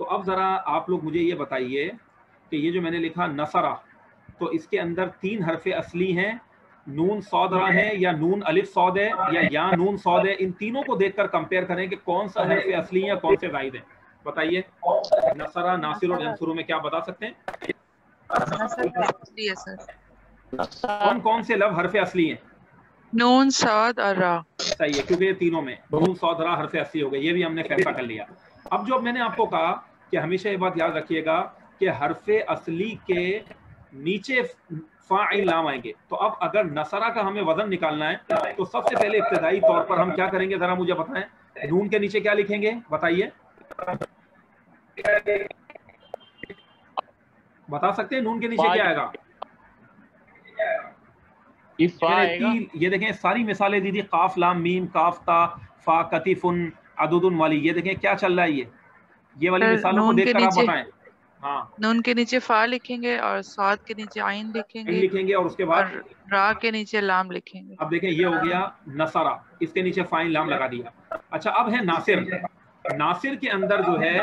تو اب ذرا آپ لوگ مجھے یہ بتائیے کہ یہ جو میں نے لکھا نصرہ، تو اس کے اندر 3 حرف اصلی ہیں، نون صاد را ہے یا نون الف صاد ہے یا نون صاد ہے. ان تینوں کو دیکھ کر کمپیئر کریں کہ کون سا حرف اصلی ہے یا کون سے زائد ہیں. بتائیے نصرہ، ناصر اور ینصرو میں کیا بتا سکتے ہیں؟ کون کون سے لفظ حرف اصلی ہیں؟ نون صاد اور را. صحیح ہے، کیونکہ یہ تینوں میں نون صاد را حرف اصلی ہو گئے. یہ بھی ہم نے فیصلہ کر لیا. اب جو میں نے آپ کو کہا کہ ہمیشہ یہ بات یاد رکھیے گا کہ حرف اصلی کے نیچے فاعل لام آئیں گے. تو اب اگر نصرہ کا ہمیں وزن نکالنا ہے تو سب سے پہلے ابتدائی طور پر ہم کیا کریں گے، ذرا مجھے بتائیں. نون کے نیچے کیا لکھیں گے؟ بتائیے، بتا سکتے ہیں نون کے نیچے کیا آئے گا؟ یہ دیکھیں ساری مثالیں دی تھی، قاف لام میم کاف تا فا کتف عدد والی. یہ دیکھیں کیا چل رہا ہے، یہ والی مثالوں کو دیکھ کر آپ بتائیں. ہاں، نون کے نیچے فا لکھیں گے اور صاد کے نیچے عین لکھیں گے اور اس کے بعد را کے نیچے لام لکھیں گے. اب دیکھیں یہ ہو گیا نصرہ، اس کے نیچے فاعل لام لگا دیا. اچھا اب ہے ناصر. ناصر کے اندر جو ہے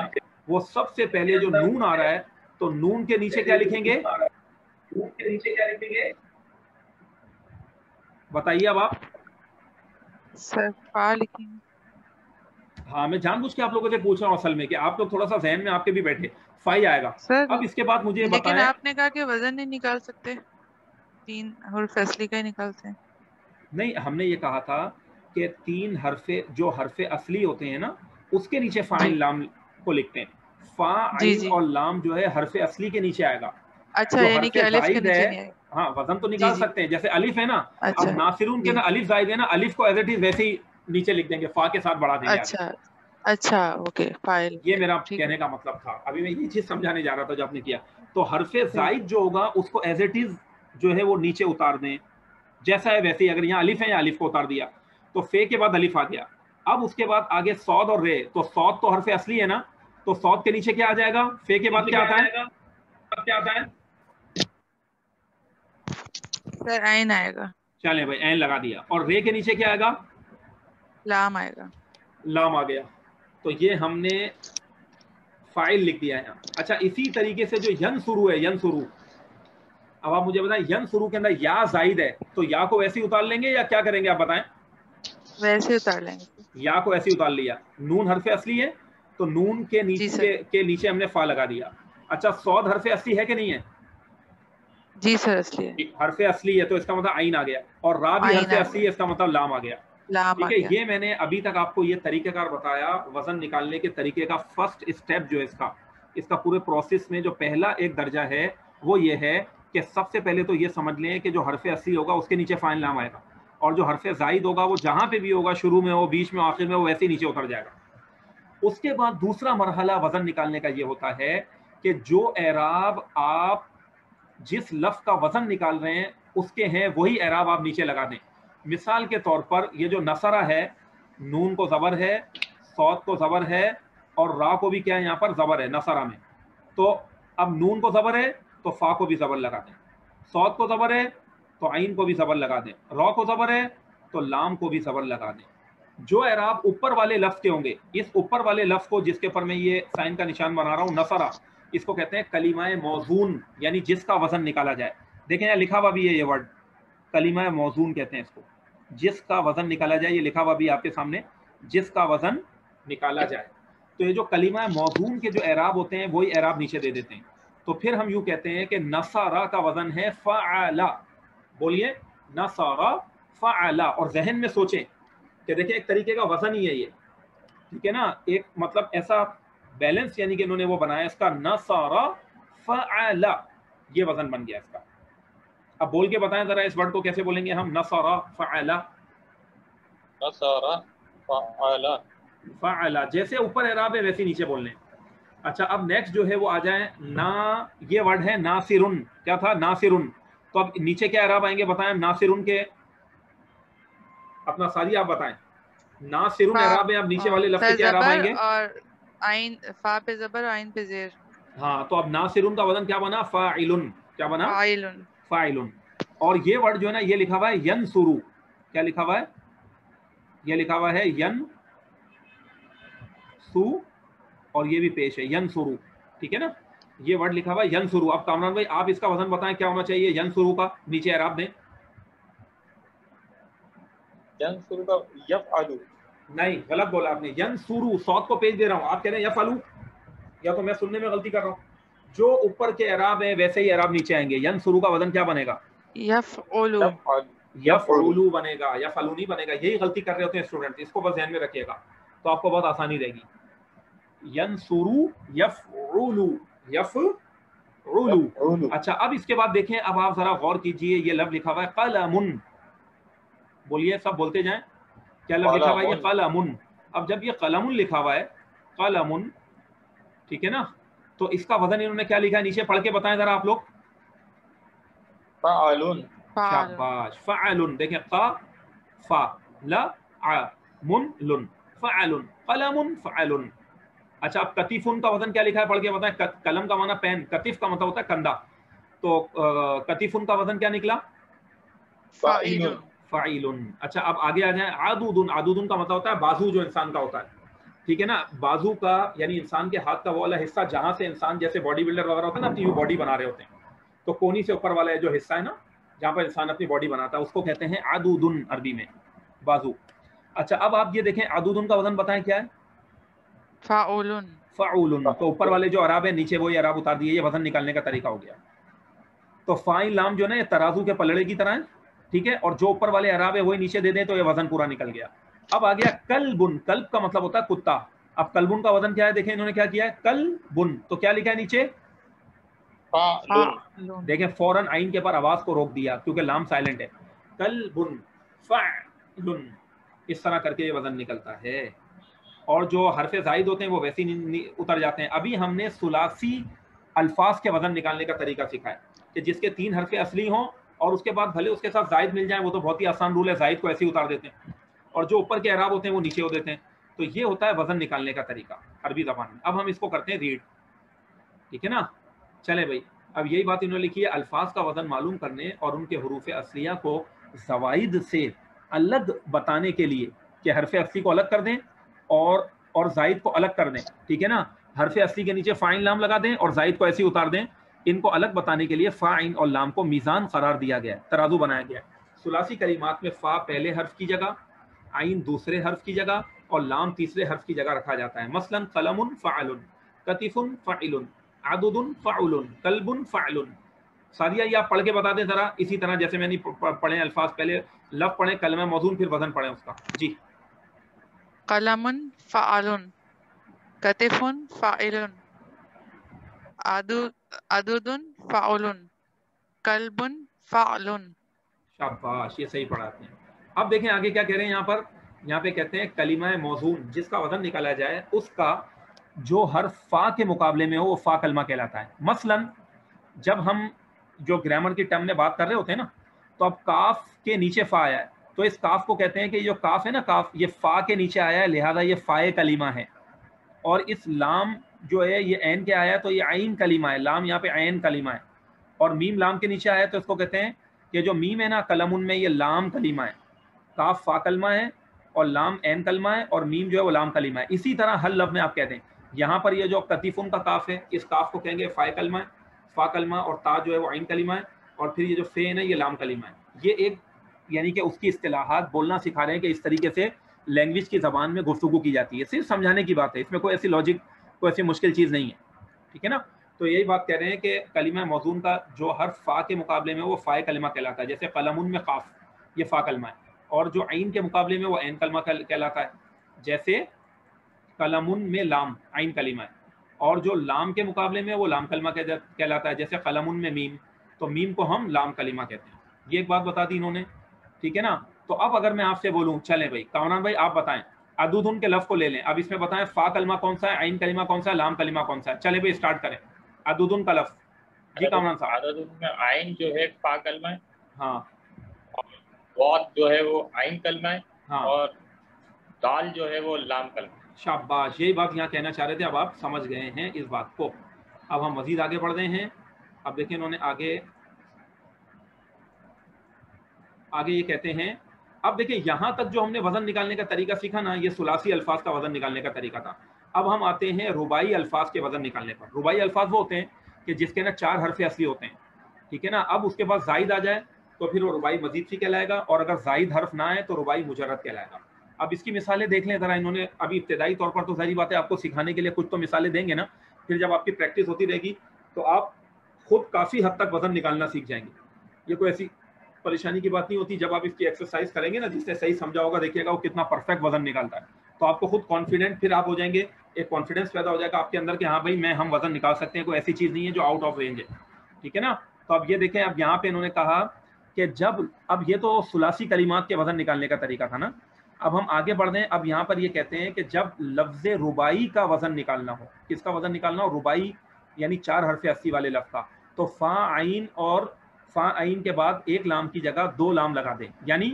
وہ سب سے پہلے جو نون آ رہا ہے تو نون کے نیچے کیا لکھیں گے؟ بتائیے اب آپ. سر فا لکھیں گے. ہاں میں جان بوجھ کے آپ لوگوں سے پوچھ رہا ہوں اصل میں کہ آپ لوگ تھوڑا سا ذہن میں آپ کے بھی بیٹھے. فائی آئے گا. اب اس کے بعد مجھے بتائیں. لیکن آپ نے کہا کہ وزن نہیں نکال سکتے، 3 حرف اصلی کا ہی نکالتے ہیں. نہیں، ہم نے یہ کہا تھا کہ 3 حرف جو حرف اصلی ہوتے ہیں نا اس کے نیچے فاعل لام کو لکھتے ہیں. فا عین اور لام جو ہے حرف اصلی کے نیچے آئے گا. اچھا، یعنی کہ الف کے نیچے نہیں آئے گا. ہاں وزن تو نکال سکتے ہیں، جیسے الف ہے نا. اب ناصرون کے نا الف زائد ہے نا، الف کو ایز اٹ از ویسے ہی نیچے لکھ دیں گے، فا کے ساتھ بڑھا دیں گے. اچھا اوکے، فاعل. یہ میرا کہنے کا مطلب تھا. ابھی میں یہ چیز سمجھانے جا رہا تھا جو آپ نے کیا. تو حرف زائد جو ہوگا اس کو ایز اٹ از جو ہے وہ نیچے اتار دیں جیسا ہے ویسے ہی. اگر یہاں الف ہے یا الف کو اتار دیا تو فے کے بعد الف آ گیا. اب اس کے بعد آگے صاد اور رے. تو صاد تو حرف اصلی ہے نا، تو صاد کے نیچے کیا آ جائے گا؟ فے کے بعد کیا آتا ہے؟ سر عین آئے گا. چلیں بھائی عین لگا دیا. اور رے کے نیچے کیا آئے گا؟ لام آئے گا. لام آ گیا. تو یہ ہم نے فاعل لکھ دیا ہے. اچھا اسی طریقے سے جو ینصرو ہے، ینصرو، اب آپ مجھے بتائیں ینصرو کے اندر یا زائد ہے تو یا کو ویسے ہی اتار لیں گے یا کیا کریں گے؟ آپ بتائیں. ویسے اتار لیں گے. یا کو ایسے ہی اتار لیا. نون حرف اصلی ہے تو نون کے نیچے ہم نے فا لگا دیا. اچھا صاد حرف اصلی ہے کہ نہیں ہے؟ جی سر اصلی ہے. حرف اصلی ہے تو اس کا مطلب عین آ گیا. اور را بھی حرف اصلی ہے، اس کا مطلب لام آ گیا. ٹھیک ہے، یہ میں نے ابھی تک آپ کو یہ طریقہ کار بتایا وزن نکالنے کے طریقے کا. فرسٹ اسٹیپ جو ہے اس کا پورے پروسیس میں جو پہلا ایک درجہ ہے وہ یہ ہے کہ سب سے پہلے تو یہ سمجھ لیں کہ جو حرف اصلی ہوگا اس کے نیچے فاعل لام آئے گا، اور جو حرف زائد ہوگا وہ جہاں پہ بھی ہوگا، شروع میں ہو، بیچ میں، آخر میں، وہ ویسے ہی نیچے اتر جائے گا. اس کے بعد دوسرا مرحلہ وزن نکالنے کا یہ ہوتا ہے کہ جو اعراب آپ جس لفظ کا وزن نکال رہے ہیں اس کے ہیں وہی اعراب آپ نیچے لگا دیں. مثال کے طور پر یہ جو نصرہ ہے، نون کو زبر ہے، صاد کو زبر ہے، اور را کو بھی کیا ہے یہاں پر زبر ہے نصرہ میں. تو اب نون کو زبر ہے تو فا کو بھی زبر لگا دیں، صاد کو زبر ہے تو عین کو بھی زبر لگا دیں، را کو زبر ہے تو لام کو بھی زبر لگا دیں. جو اعراب اوپر والے لفظ کے ہوں گے، اس اوپر والے لفظ کو جس کے اوپر میں یہ سائن کا نشان بنا رہا ہوں نصرہ، اس کو کہتے ہیں کلمہ موزون، یعنی جس کا وزن نکالا جائے. دیکھیں یہاں لکھا ہوا بھی ہے یہ ورڈ، کلمہ موزون کہتے ہیں اس کو، جس کا وزن نکالا جائے. یہ لکھا ہوا بھی آپ کے سامنے، جس کا وزن نکالا جائے. تو یہ جو کلمہ موزون کے جو اعراب ہوتے ہیں وہی اعراب نیچے دے دیتے ہیں. تو پھر ہم یوں کہتے ہیں کہ نصرہ کا وزن ہے فعل. بولیے نصرہ فعل. اور ذہن میں سوچیں کہ دیکھیں ایک طریقے کا وزن ہی ہے یہ، ٹھیک ہے نا، ایک مطلب ایسا بیلنس یعنی کہ انہوں نے وہ بنایا اس کا، نصرہ فعل، یہ وزن بن گیا اس کا. اب بول کے بتائیں ذرا اس ورڈ کو کیسے بولیں گے ہم؟ نصرہ فعل. نصرہ فعل. فعل جیسے اوپر اعراب ہے ویسے نیچے بولنے. اچھا اب نیکسٹ جو ہے وہ آ جائیں یہ ورڈ ہے ناصرن. کیا تھا؟ ناصرن. تو اب نیچے کیا اعراب آئیں گے بتائیں ناصرن کے؟ اپنا ساری آپ بتائیں. ناصرن اعراب ہے، اب نیچے والے لفظ کے کیا اعراب آئیں گے؟ اور عین، فا پہ زبر اور عین پہ زیر. ہاں تو اب ناصرن کا وزن کیا بنا؟ فاعلن. کیا بنا؟ فاعلن. فاعلن. اور یہ ورڈ جو ہے نا یہ لکھا ہوا ہے ینصرو. کیا لکھا ہوا ہے؟ یہ لکھا ہوا ہے ین سو اور یہ بھی پیش ہے ینصرو. ٹھیک ہے نا, یہ ورڈ لکھا ہوا ہے ینصرو. اب کامران بھائی آپ اس کا وزن بتائیں کیا ہونا چاہیے ینصرو کا, نیچے اعراب دیں. ینصر کا یفعلو. نہیں غلط بولا آپ نے, ینصرو صاد کو پیش دے رہا ہوں, آپ کہہ رہے ہیں یفعلو, یا تو میں سننے میں غلطی کر رہا ہوں. جو اوپر کے اعراب ہیں ویسے ہی اعراب نیچے آئیں گے. ینصرو کا وزن کیا بنے گا؟ یفعلو. یفعلو بنے گا, یفعلو نہیں بنے گا. یہی غلطی کر رہے ہوتے ہیں اسٹوڈنٹ, اس کو بس ذہن میں رکھیے گا تو آپ کو بہت آسانی رہے گی. ینصرو یفعلو, یفعلو. اچھا اب اس کے بعد دیکھیں, اب آپ ذرا غور کیجئے, یہ لفظ لکھا ہوا ہے قلم. بولیے سب بولتے جائیں, کیا لفظ لکھا ہوا ہے؟ یہ قلم. اب جب یہ قلم لکھا ہوا ہے قلم, ٹھیک ہے نا, تو اس کا وزن انہوں نے کیا لکھا ہے نیچے پڑھ کے بتائیں ذرا آپ لوگ. فعلن. شاباش, فعل. دیکھیں قا فا لا ع من لن, فعل قلم فعل. اچھا اب کتیفن کا وزن کیا لکھا ہے پڑھ کے بتائیں. قلم کا معنی پین, کتیف کا مطلب ہوتا ہے کندھا, تو کتیفن کا وزن کیا نکلا؟ فاعل. فاعل. اچھا اب آگے آ جائیں. عدود, عدود کا مطلب ہوتا ہے بازو, جو انسان کا ہوتا ہے. ٹھیک ہے نا, بازو کا یعنی انسان کے ہاتھ کا وہ والا حصہ جہاں سے انسان جیسے باڈی بلڈر وغیرہ ہوتا ہے نا, اپنی باڈی بنا رہے ہوتے ہیں, تو کونی سے اوپر والا جو حصہ ہے نا جہاں پر انسان اپنی باڈی بناتا ہے اس کو کہتے ہیں عدود عربی میں, بازو. اچھا اب آپ یہ دیکھیں عدود کا وزن بتائیں کیا ہے؟ فاعل. فعول. تو اوپر والے جو اعراب ہے نیچے وہی اعراب اتار دیے, یہ وزن نکالنے کا طریقہ ہو گیا. تو فاعل لام جو ہے نا یہ ترازو کے پلڑے کی طرح ہے, ٹھیک ہے, اور جو اوپر والے اعراب ہے وہی نیچے دے دیں تو یہ وزن پورا نکل گیا. اب آ گیا کلبن, کلب کا مطلب ہوتا ہے کتا. اب کلبن کا وزن کیا ہے دیکھیں انہوں نے کیا کیا ہے, کلبن, تو کیا لکھا ہے نیچے؟ فعلن. دیکھیں فوراً آئین کے پر آواز کو روک دیا کیونکہ لام سائلنٹ ہے. کلبن فعلن, اس طرح کر کے یہ وزن نکلتا ہے. اور جو حرف زائد ہوتے ہیں وہ ویسے ہی اتر جاتے ہیں. ابھی ہم نے ثلاثی الفاظ کے وزن نکالنے کا طریقہ سکھا ہے کہ جس کے 3 حرف اصلی ہوں اور اس کے بعد بھلے اس کے ساتھ زائد مل جائیں, وہ تو بہت ہی آسان رول ہے, زائد کو ایسے ہی اتار دیتے ہیں, اور جو اوپر کے اعراب ہوتے ہیں وہ نیچے ہو دیتے ہیں. تو یہ ہوتا ہے وزن نکالنے کا طریقہ عربی زبان میں. اب ہم اس کو کرتے ہیں ریڈ, ٹھیک ہے نا. چلے بھائی, اب یہی بات انہوں نے لکھی ہے, الفاظ کا وزن معلوم کرنے اور ان کے حروف اصلیہ کو زوائد سے الگ بتانے کے لیے کہ حرف اصلی کو الگ کر دیں اور زائد کو الگ کر دیں, ٹھیک ہے نا. حرف اصلی کے نیچے فاعل لام لگا دیں اور زائد کو ایسے ہی اتار دیں. ان کو الگ بتانے کے لیے فا عین اور لام کو میزان قرار دیا گیا ہے, ترازو بنایا گیا ہے. ثلاثی کلمات میں فا پہلے حرف کی جگہ, عین دوسرے حرف کی جگہ اور لام تیسرے حرف کی جگہ رکھا جاتا ہے. مثلا قلم فعل, کتف فعل, عدد فعل, کلب فعل. سادیہ یہ آپ پڑھ کے بتا دیں ذرا اسی طرح جیسے میں نے پڑھے الفاظ, پہلے لفظ پڑھیں کلمہ موزون پھر وزن پڑھیں اس کا. جی. قلم فعل, کتف فاعل, عدد فعل, کلب فعل. شاباش, یہ صحیح پڑھاتے ہیں. اب دیکھیں آگے کیا کہہ رہے ہیں یہاں پر. یہاں پہ کہتے ہیں کلمہ موزون جس کا وزن نکالا جائے اس کا جو حرف فا کے مقابلے میں ہو وہ فا کلمہ کہلاتا ہے. مثلا جب ہم جو گرامر کی ٹرم میں بات کر رہے ہوتے ہیں نا, تو اب کاف کے نیچے فا آیا ہے, تو اس کاف کو کہتے ہیں کہ جو کاف ہے نا, کاف یہ فا کے نیچے آیا ہے لہذا یہ فائے کلمہ ہے. اور اس لام جو ہے یہ عین کے آیا ہے تو یہ عین کلمہ ہے, لام یہاں پہ عین کلمہ ہے. اور میم لام کے نیچے آیا ہے تو اس کو کہتے ہیں کہ جو میم ہے نا کلمن میں یہ لام کلمہ ہے, کاف فا کلمہ ہے اور لام عین کلمہ ہے اور میم جو ہے وہ لام کلمہ ہے. اسی طرح ہر لفظ میں آپ کہتے ہیں یہاں پر یہ جو کتیفن کا کاف ہے اس کاف کو کہیں گے فا کلمہ ہے, فا کلمہ, اور تا جو ہے وہ عین کلمہ ہے, اور پھر یہ جو فین ہے یہ لام کلمہ ہے. یہ ایک یعنی کہ اس کی اصطلاحات بولنا سکھا رہے ہیں کہ اس طریقے سے لینگویج کی زبان میں گفتگو کی جاتی ہے. صرف سمجھانے کی بات ہے, اس میں کوئی ایسی لاجک کوئی ایسی مشکل چیز نہیں ہے, ٹھیک ہے نا. تو یہی بات کہہ رہے ہیں کہ کلمہ موزون کا جو حرف فا کے مقابلے میں وہ فا کلمہ کہلاتا ہے. جیسے قلم میں قاف یہ فا کلمہ ہے, اور جو عین کے مقابلے میں وہ عین کلمہ کہلاتا ہے. جیسے قلم میں لام عین کلمہ ہے, اور جو لام کے مقابلے میں وہ لام کلمہ کہلاتا ہے. جیسے قلم میں میم, تو میم کو ہم لام کلمہ کہتے ہیں. یہ ایک بات بتا دی انہوں نے, ٹھیک ہے نا. تو اب اگر میں آپ سے بولوں چلیں بھائی کامران بھائی آپ بتائیں عدودن کے لفظ کو لے لیں, اب اس میں بتائیں فا کلمہ کون سا ہے, عین کلمہ کون سا ہے, لام کلمہ کون سا ہے. چلے بھائی اسٹارٹ کریں عدودن کا لفظ. جی کامران صاحب. عدد میں عین جو ہے فا کلمہ ہے, ہاں, واو جو ہے وہ عین کلمہ ہے, ہاں, اور دال جو ہے وہ لام کلمہ ہے. شاباش, یہی بات یہاں کہنا چاہ رہے تھے, اب آپ سمجھ گئے ہیں اس بات کو. اب ہم مزید آگے بڑھ رہے ہیں. اب دیکھیں انہوں نے آگے یہ کہتے ہیں. اب دیکھیں یہاں تک جو ہم نے وزن نکالنے کا طریقہ سیکھا نا, یہ ثلاثی الفاظ کا وزن نکالنے کا طریقہ تھا. اب ہم آتے ہیں ربائی الفاظ کے وزن نکالنے پر. ربائی الفاظ وہ ہوتے ہیں کہ جس کے نا 4 حرف اصلی ہوتے ہیں, ٹھیک ہے نا. اب اس کے بعد زائد آ جائے تو پھر وہ ربائی مزید فی کہلائے گا, اور اگر زائد حرف نہ آئے تو ربائی مجرد کہلائے گا. اب اس کی مثالیں دیکھ لیں ذرا. انہوں نے ابھی ابتدائی طور پر تو ظاہری بات ہے آپ کو سکھانے کے لیے کچھ تو مثالیں دیں گے نا, پھر جب آپ کی پریکٹس ہوتی رہے گی تو آپ خود کافی حد تک وزن نکالنا سیکھ جائیں گے. یہ کوئی ایسی پریشانی کی بات نہیں ہوتی. جب آپ اس کی ایکسرسائز کریں گے نا, جس نے صحیح سمجھا ہوگا دیکھیے گا وہ کتنا پرفیکٹ وزن نکالتا ہے, تو آپ کو خود کانفیڈنٹ پھر آپ ہو جائیں گے, ایک کانفیڈنس پیدا ہو جائے گا آپ کے اندر کہ ہاں بھائی ہم وزن نکال سکتے ہیں, کوئی ایسی چیز نہیں ہے جو آؤٹ آف رینج ہے, ٹھیک ہے نا. تو اب یہ دیکھیں, اب یہاں پہ انہوں نے کہا کہ جب, اب یہ تو ثلاثی کلمات کے وزن نکالنے کا طریقہ تھا نا, اب ہم آگے بڑھ دیں. اب یہاں پر یہ کہتے ہیں کہ جب لفظ ربائی کا وزن نکالنا ہو, کس کا وزن نکالنا ہو؟ ربائی یعنی 4 حرف اصلی والے لفظ کا, تو فا عین, اور فا عین کے بعد ایک لام کی جگہ 2 لام لگا دیں. یعنی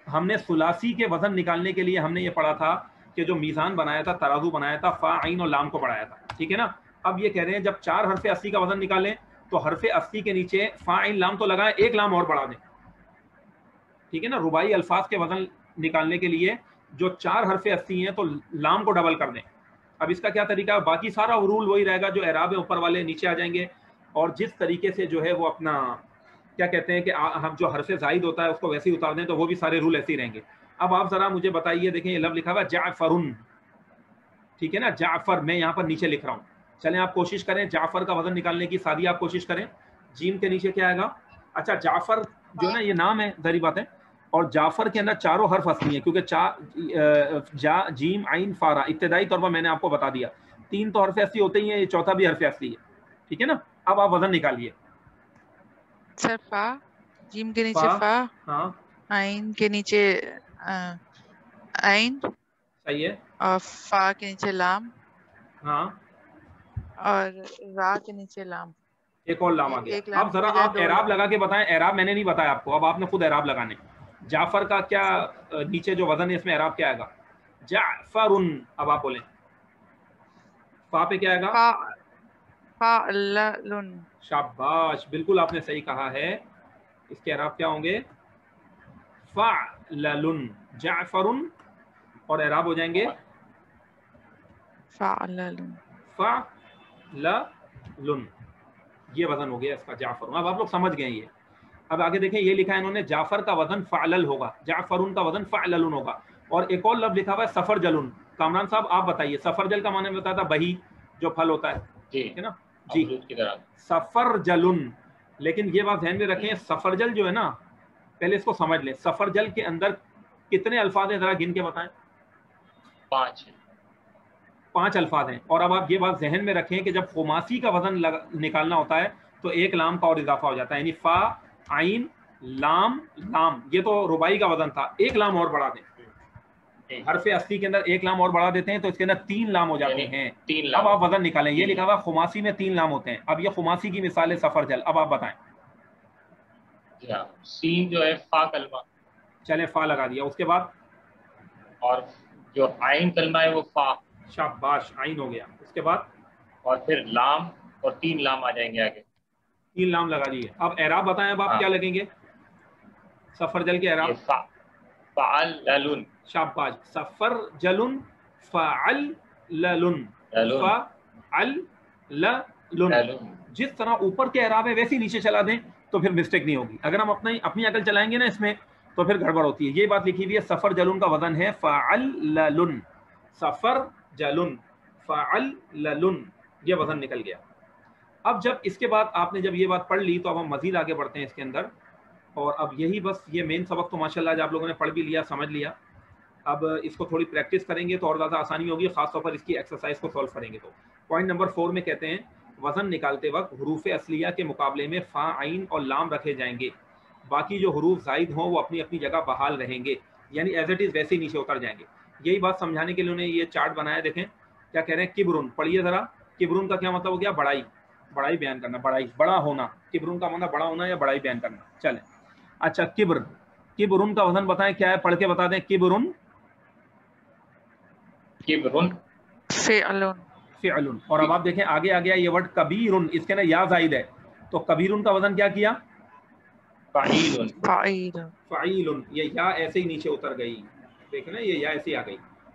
ہم نے ثلاثی کے وزن نکالنے کے لیے ہم نے یہ پڑھا تھا کہ جو میزان بنایا تھا, ترازو بنایا تھا, فا عین اور لام کو بڑھایا تھا, ٹھیک ہے نا. اب یہ کہہ رہے ہیں جب 4 حرف اصلی کا وزن نکالیں تو حرف اصلی کے نیچے فا عین لام تو لگائیں, ایک لام اور بڑھا دیں, ٹھیک ہے نا. ربائی الفاظ کے وزن نکالنے کے لیے جو 4 حرف اصلی ہیں تو لام کو ڈبل کر دیں. اب اس کا کیا طریقہ ہے؟ باقی سارا رول وہی رہے گا, جو اعراب ہے اوپر والے نیچے آ جائیں گے, اور جس طریقے سے جو ہے وہ اپنا کیا کہتے ہیں کہ ہم جو حرف زائد ہوتا ہے اس کو ویسے ہی اتار دیں, تو وہ بھی سارے رول ایسے ہی رہیں گے. اب آپ ذرا مجھے بتائیے, دیکھیں یہ لفظ لکھا ہوا ہے جعفرن, ٹھیک ہے نا, جعفر میں یہاں پر نیچے لکھ رہا ہوں. چلیں آپ کوشش کریں جعفر کا وزن نکالنے کی, سادی آپ کوشش کریں. جیم کے نیچے کیا آئے گا؟ اچھا جعفر جو ہے نا یہ نام ہے, ظاہری بات ہے, اور جعفر کے اندر 4 حرف اصلی ہیں, کیونکہ جا جیم عین فارا ابتدائی طور پر میں نے آپ کو بتا دیا 3 تو حرف اصلی ہوتے ہی ہیں, یہ چوتھا بھی حرف اصلی ہے, ٹھیک ہے نا. اب آپ وزن نکالیے. سر فا, جیم کے نیچے فا, ہاں عین کے نیچے عین, صحیح ہے, اور فا کے نیچے لام, ہاں, اور را کے نیچے لام, ایک اور لام آ گیا. ایک لام اب کی ذرا بجائے آپ 2 اعراب لام. لگا کے بتائیں. اعراب میں نے نہیں بتایا آپ کو, اب آپ نے خود اعراب لگانے. جعفر کا کیا نیچے جو وزن ہے اس میں اعراب کیا آئے گا؟ جعفرن. اب آپ بولیں فا پہ کیا آئے گا؟ فعلن. شاباش, بالکل آپ نے صحیح کہا ہے. اس کے اعراب کیا ہوں گے؟ فعلن. جعفرن, اور اعراب ہو جائیں گے فعلن. فعلن. یہ وزن ہو گیا اس کا جعفر. اب آپ لوگ سمجھ گئے یہ. اب آگے دیکھیں, یہ لکھا ہے انہوں نے جعفر کا وزن فعلل ہوگا, جعفرن کا وزن فعلن ہوگا. اور ایک اور لفظ لکھا ہوا ہے سفر جلن. کامران صاحب آپ بتائیے, سفر جل کا معنی میں بتایا تھا بہی, جو پھل ہوتا ہے, ٹھیک ہے نا جی, سفر جلن. لیکن یہ بات ذہن میں رکھیں, سفر جل جو ہے نا, پہلے اس کو سمجھ لیں, سفر جل کے اندر کتنے الفاظ ہیں ذرا گن کے بتائیں. 5 الفاظ ہیں. اور اب آپ یہ بات ذہن میں رکھیں کہ جب خماسی کا وزن نکالنا ہوتا ہے تو ایک لام کا اور اضافہ ہو جاتا ہے, یعنی فا عین لام لام. یہ تو ربائی کا وزن تھا, ایک لام اور بڑھا دیں, حرف اصلی کے اندر ایک لام اور بڑھا دیتے ہیں تو اس کے اندر 3 لام ہو جاتے ہیں. اب آپ وزن نکالیں. یہ لکھا ہوا خماسی میں 3 لام ہوتے ہیں. اب یہ خماسی کی مثال ہے سفر جل. اب آپ بتائیں. سین جو ہے فا کلمہ, چلیں فا لگا دیا. اس کے بعد اور جو عین کلمہ ہے وہ فا. شاباش, عین ہو گیا. اس کے بعد اور پھر لام, اور 3 لام آ جائیں گے آگے, 3 لام لگا دیے. اب اعراب بتائیں, اب آپ کیا لگیں گے سفر جل کے اعراب؟ فعلن. شاباش, سفر جلن فعلن. فعلن. جس طرح اوپر کے اعراب ہے ویسے نیچے چلا دیں تو پھر مسٹیک نہیں ہوگی. اگر ہم اپنی عقل چلائیں گے نا اس میں تو پھر گڑبڑ ہوتی ہے. یہ بات لکھی ہوئی ہے, سفر جلن کا وزن ہے فعلن. سفر جلن فعلن, یہ وزن نکل گیا. اب جب اس کے بعد آپ نے جب یہ بات پڑھ لی تو اب ہم مزید آگے بڑھتے ہیں اس کے اندر. اور اب یہی بس یہ مین سبق تو ماشاءاللہ آج آپ لوگوں نے پڑھ بھی لیا, سمجھ لیا. اب اس کو تھوڑی پریکٹس کریں گے تو اور زیادہ آسانی ہوگی, خاص طور پر اس کی ایکسرسائز کو سولو کریں گے. تو پوائنٹ نمبر 4 میں کہتے ہیں وزن نکالتے وقت حروف اصلیہ کے مقابلے میں فا عین اور لام رکھے جائیں گے, باقی جو حروف زائد ہوں وہ اپنی اپنی جگہ بحال رہیں گے, یعنی ایز اٹ از ویسے ہی نیچے اتر جائیں گے. یہی بات سمجھانے کے لیے انہوں نے یہ چارٹ بنایا. دیکھیں کیا کہہ رہے ہیں, کبرن. پڑھیے ذرا, کبرن کا کیا مطلب ہو گیا؟ بڑائی, بڑائی بیان کرنا, بڑائی, بڑا ہونا. کبرن کا مطلب بڑا ہونا یا بڑائی بیان کرنا. چلیں اچھا, کبر, کبرن کا وزن بتائیں کیا ہے, پڑھ کے بتا دیں. کبرن فعلن. فعلن. اور اب آپ دیکھیں آگے آ گیا یہ ورڈ کبیرن, اس کے نا یا زائد ہے, تو کبیرن کا وزن کیا کیا؟ فعیلن. فعیلن. یہ یا ایسے ہی نیچے اتر گئی, دیکھیں نا یہ یا ایسے ہی آ گئی.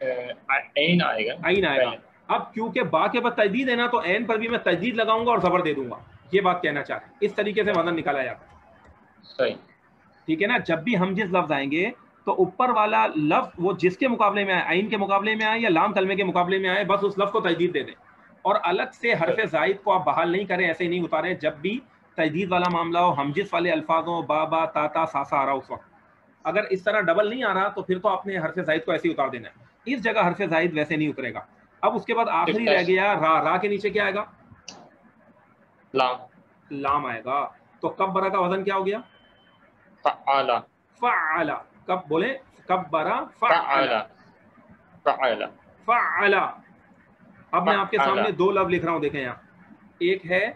عین آئے گا. عین آئے گا. اب کیونکہ با کے بعد تجدید ہے نا تو عین پر بھی میں تجدید لگاؤں گا اور زبر دے دوں گا. یہ بات کہنا چاہ رہے ہیں. اس طریقے سے وزن نکالا جاتا ہے. صحیح. ٹھیک ہے نا. جب بھی ہم جس لفظ آئیں گے تو اوپر والا لفظ وہ جس کے مقابلے میں آئے, عین کے مقابلے میں آئے یا لام کلمے کے مقابلے میں آئے, بس اس لفظ کو تجدید دے دیں. اور الگ سے حرف زائد کو آپ بحال نہیں کریں, ایسے ہی نہیں اتاریں. جب بھی تجدید والا معاملہ ہو, ہمجس والے الفاظ ہوں, با با تا تا سا سا آ رہا اس وقت, اگر اس طرح ڈبل نہیں آ رہا تو پھر تو آپ نے حرف زائد کو ایسے ہی اتار دینا ہے. اس جگہ حرف زائد ویسے نہیں اترے گا. اب اس کے بعد آخری رہ گیا را. را کے نیچے کیا آئے گا؟ لام. لام آئے گا. تو کبرا کا وزن کیا ہو گیا؟ فعلا. فعلا. کب بولے؟ کبرا فعلا. فعلا. فعلا. اب میں آپ کے سامنے دو لفظ لکھ رہا ہوں, دیکھیں یہاں. ایک ہے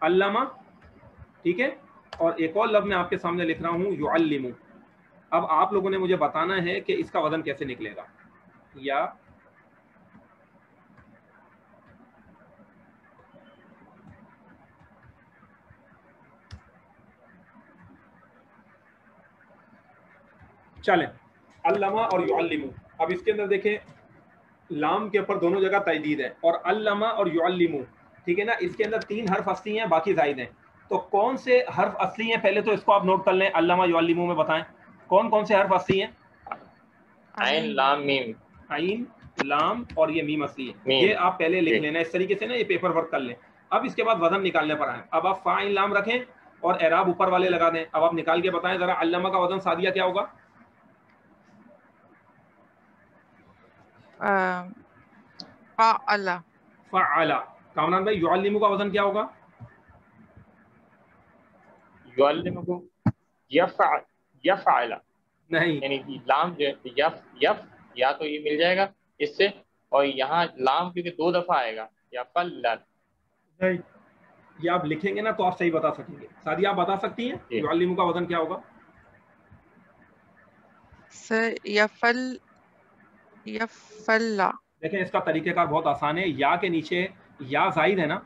علامہ, ٹھیک ہے, اور ایک اور لفظ میں آپ کے سامنے لکھ رہا ہوں یعلم. اب آپ لوگوں نے مجھے بتانا ہے کہ اس کا وزن کیسے نکلے گا. یا چلیں علامہ اور یعلم. اب اس کے اندر دیکھیں لام کے اوپر دونوں جگہ تجدید ہے, اور علامہ اور یعلم, ٹھیک ہے نا. اس کے اندر 3 حرف اصلی ہیں, باقی زائد ہیں. تو کون سے حرف اصلی ہیں پہلے تو اس کو آپ نوٹ کر لیں. علامہ یعلم میں بتائیں کون کون سے حرف اصلی ہیں؟ عین لام میم. عین لام اور یہ میم اصلی ہے. یہ آپ پہلے لکھ لینا اس طریقے سے نا, یہ پیپر ورک کر لیں. اب اس کے بعد وزن نکالنے پر آئیں. اب آپ فا عین لام رکھیں اور اعراب اوپر والے لگا دیں. اب آپ نکال کے بتائیں ذرا علامہ کا وزن سادیہ کیا ہوگا؟ فعلا. فعلا. کامران بھائی یعلم کا وزن کیا ہوگا؟ یعلم کو یفعل. نہیں, یعنی لام جو یف یا تو یہ مل جائے گا اس سے, اور یہاں لام کیونکہ 2 دفعہ آئے گا یفعل. نہیں, یہ آپ لکھیں گے نا تو آپ صحیح بتا سکیں گے. سادیہ آپ بتا سکتی ہیں یعلم کا وزن کیا ہوگا؟ یفلا. دیکھیں اس کا طریقہ کار بہت آسان ہے. یا کے نیچے یا زائد ہے نا,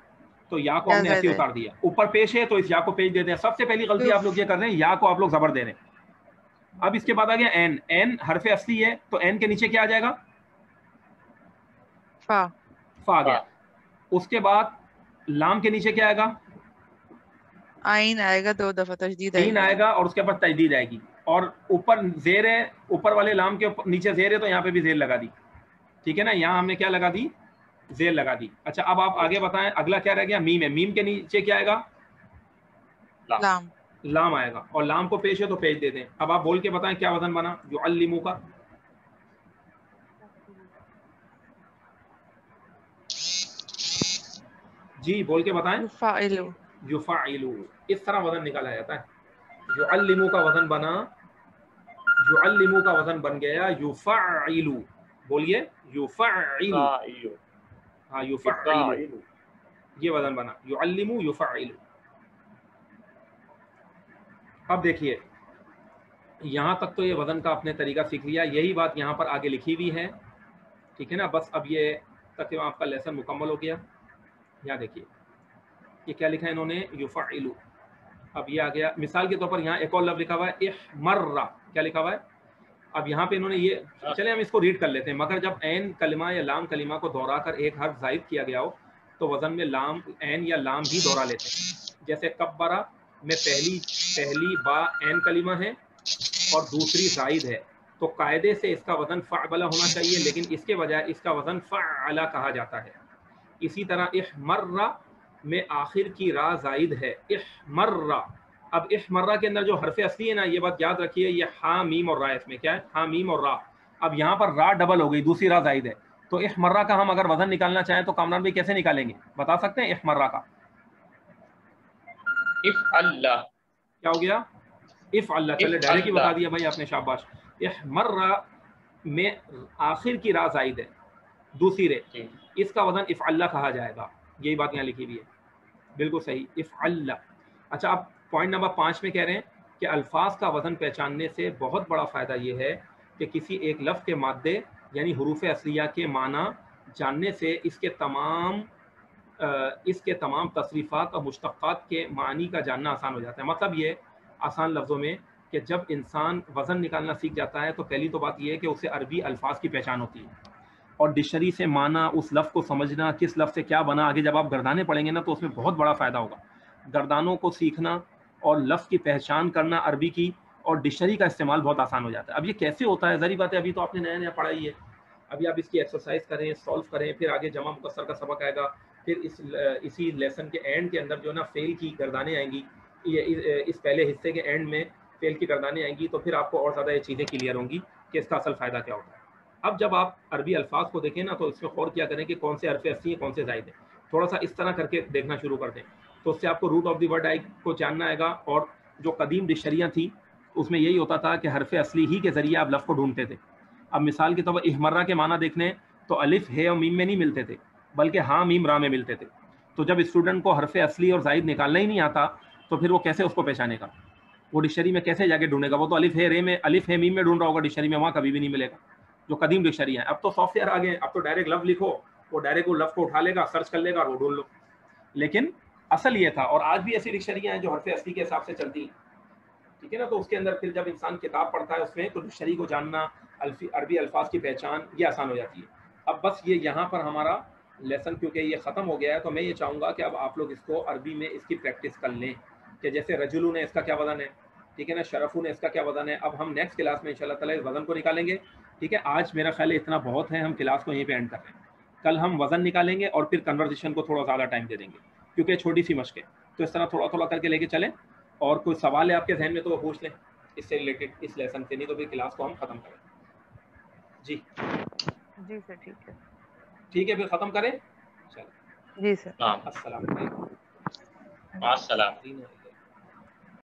تو یا کو ہم نے ایسے اتار دیا. اوپر پیش ہے تو اس یا کو پیش دے دیں. سب سے پہلی غلطی آپ لوگ یہ کر رہے ہیں, یا کو آپ لوگ زبر دے رہے ہیں. اب اس کے بعد آ گیا این. این حرف اصلی ہے تو این کے نیچے کیا آ جائے گا؟ فا. فا آ گیا. اس کے بعد لام کے نیچے کیا آئے گا؟ عین آئے گا, 2 دفعہ تجدید عین آئے گا, اور اس کے بعد تجدید آئے گی. اور اوپر زیر ہے, اوپر والے لام کے نیچے زیر ہے تو یہاں پہ بھی زیر لگا دی. ٹھیک ہے نا, یہاں ہم نے کیا لگا دی؟ زیر لگا دی. اچھا اب آپ آگے بتائیں اگلا کیا رہ گیا؟ میم ہے. میم کے نیچے کیا آئے گا؟ لام. لام آئے گا, اور لام کو پیش ہے تو پیش دے دیں. اب آپ بول کے بتائیں کیا وزن بنا یعلم کا؟ جی بول کے بتائیں. یفعل. اس طرح وزن نکالا جاتا ہے. یعلم کا وزن بنا, یعلم کا وزن بن گیا یفعل. بولیے یفعل. ہاں یفعل, یہ وزن بنا یعلم یفعل. اب دیکھیے یہاں تک تو یہ وزن کا اپنے طریقہ سیکھ لیا. یہی بات یہاں پر آگے لکھی ہوئی ہے, ٹھیک ہے نا. بس اب یہ تقریباً آپ کا لیسن مکمل ہو گیا. یہاں دیکھیے یہ کیا لکھا ہے انہوں نے, یفعل. اب یہ آ گیا مثال کے طور پر یہاں ایک اور لفظ لکھا ہوا ہے احمر. کیا لکھا ہوا ہے؟ اب یہاں پہ انہوں نے یہ, چلے ہم اس کو ریڈ کر لیتے ہیں. مگر جب عین کلمہ یا لام کلمہ کو دوہرا کر ایک حرف زائد کیا گیا ہو تو وزن میں لام عین یا لام بھی دوہرا لیتے ہیں. جیسے کبرا میں پہلی با عین کلمہ ہے اور دوسری زائد ہے, تو قاعدے سے اس کا وزن فعبلا ہونا چاہیے, لیکن اس کے بجائے اس کا وزن فعلا کہا جاتا ہے. اسی طرح احمرہ میں آخر کی را زائد ہے, احمرہ. اب احمرہ کے اندر جو حرف اصلی ہے نا, یہ بات یاد رکھیے, یہ ہا میم اور را. اس میں کیا ہے؟ ہا میم اور را. اب یہاں پر را ڈبل ہو گئی, دوسری را زائد ہے, تو احمرہ کا ہم اگر وزن نکالنا چاہیں تو کامران بھائی کیسے نکالیں گے, بتا سکتے ہیں احمرہ کا؟ اللہ کیا ہو گیا؟ افعل. چلے ڈائریکٹ ہی بتا دیا بھائی آپ نے, شاباش. احمرہ میں آخر کی را زائد ہے, دوسری رے, اس کا وزن افعل کہا جائے گا. یہی بات یہاں لکھی ہوئی ہے, بالکل صحیح, افعل. اچھا اب پوائنٹ نمبر 5 میں کہہ رہے ہیں کہ الفاظ کا وزن پہچاننے سے بہت بڑا فائدہ یہ ہے کہ کسی ایک لفظ کے مادے یعنی حروف اصلیہ کے معنی جاننے سے اس کے تمام تصریفات اور مشتقات کے معنی کا جاننا آسان ہو جاتا ہے. مطلب یہ آسان لفظوں میں کہ جب انسان وزن نکالنا سیکھ جاتا ہے تو پہلی تو بات یہ ہے کہ اسے عربی الفاظ کی پہچان ہوتی ہے، اور ڈکشنری سے معنی، اس لفظ کو سمجھنا، کس لفظ سے کیا بنا. آگے جب آپ گردانے پڑھیں گے نا تو اس میں بہت بڑا فائدہ ہوگا. گردانوں کو سیکھنا اور لفظ کی پہچان کرنا عربی کی، اور ڈکشنری کا استعمال بہت آسان ہو جاتا ہے. اب یہ کیسے ہوتا ہے؟ ظاہر بات ہے ابھی تو آپ نے نیا نیا پڑھا ہی ہے، ابھی آپ اس کی ایکسرسائز کریں، سولو کریں، پھر آگے جمع مکسر کا سبق آئے گا، پھر اسی لیسن کے اینڈ کے اندر جو ہے نا فیل کی گردانیں آئیں گی، اس پہلے حصے کے اینڈ میں فیل کی گردانیں آئیں گی، تو پھر آپ کو اور زیادہ یہ چیزیں کلیئر ہوں گی کہ اس کا اصل فائدہ کیا ہوتا ہے. اب جب آپ عربی الفاظ کو دیکھیں نا تو اس میں غور کیا کریں کہ کون سے حرف اصلی ہیں، کون سے زائد ہیں. تھوڑا سا اس طرح کر کے دیکھنا شروع کر دیں تو اس سے آپ کو روٹ آف دی ورڈ کو جاننا آئے گا. اور جو قدیم ڈکشنریاں تھیں اس میں یہی ہوتا تھا کہ حرف اصلی ہی کے ذریعے آپ لفظ کو ڈھونڈتے تھے. اب مثال کے طور پر احمرہ کے معنی دیکھنے تو الف ہے اور میم میں نہیں ملتے تھے، بلکہ ہاں میم را میں ملتے تھے. تو جب اسٹوڈنٹ کو حرف اصلی اور زائد نکالنا ہی نہیں آتا تو پھر وہ کیسے اس کو پہچانے گا؟ وہ ڈکشنری میں کیسے جا کے ڈھونڈے گا؟ وہ تو الف ہے رے میں، الف ہے میم میں ڈھونڈ رہا ہوگا ڈکشنری میں، وہاں کبھی بھی نہیں ملے گا. جو قدیم ڈکشنری ہیں، اب تو سافٹ ویئر آ گئے، اب تو ڈائریکٹ لفظ لکھو، وہ ڈائریکٹ وہ لفظ کو اٹھا لے گا، سرچ کر لے گا اور وہ ڈھونڈ لو. لیکن اصل یہ تھا، اور آج بھی ایسی ڈکشنریاں ہیں جو حرف اصلی کے حساب سے چلتی ہیں. ٹھیک ہے نا؟ تو اس کے اندر پھر جب انسان کتاب پڑھتا ہے اس میں تو ڈکشنری کو جاننا، عربی الفاظ کی پہچان یہ آسان ہو جاتی ہے. اب بس یہ یہاں پر ہمارا لیسن کیونکہ یہ ختم ہو گیا ہے تو میں یہ چاہوں گا کہ اب آپ لوگ اس کو عربی میں اس کی پریکٹس کر لیں کہ جیسے رجلو نے اس کا کیا وزن ہے، ٹھیک ہے نا، شرفو نے اس کا کیا وزن ہے. اب ہم نیکسٹ کلاس میں انشاءاللہ تعالیٰ اس وزن کو نکالیں گے. ٹھیک ہے، آج میرا خیال ہے اتنا بہت ہے، ہم کلاس کو یہیں پہ اینڈ کر رہے ہیں. کل ہم وزن نکالیں گے اور پھر کنورزیشن کو تھوڑا زیادہ ٹائم دے دیں گے کیونکہ چھوٹی سی مشق ہے. تو اس طرح تھوڑا تھوڑا کر کے لے کے چلیں، اور کوئی سوال ہے آپ کے ذہن میں تو وہ پوچھ لیں اس سے ریلیٹڈ اس لیسن سے، نہیں تو پھر کلاس کو ہم ختم کریں. جی جی سر ٹھیک ہے. ٹھیک ہے پھر ختم کریں. چلیں جی سر. ہاں السلام علیکم. السلام.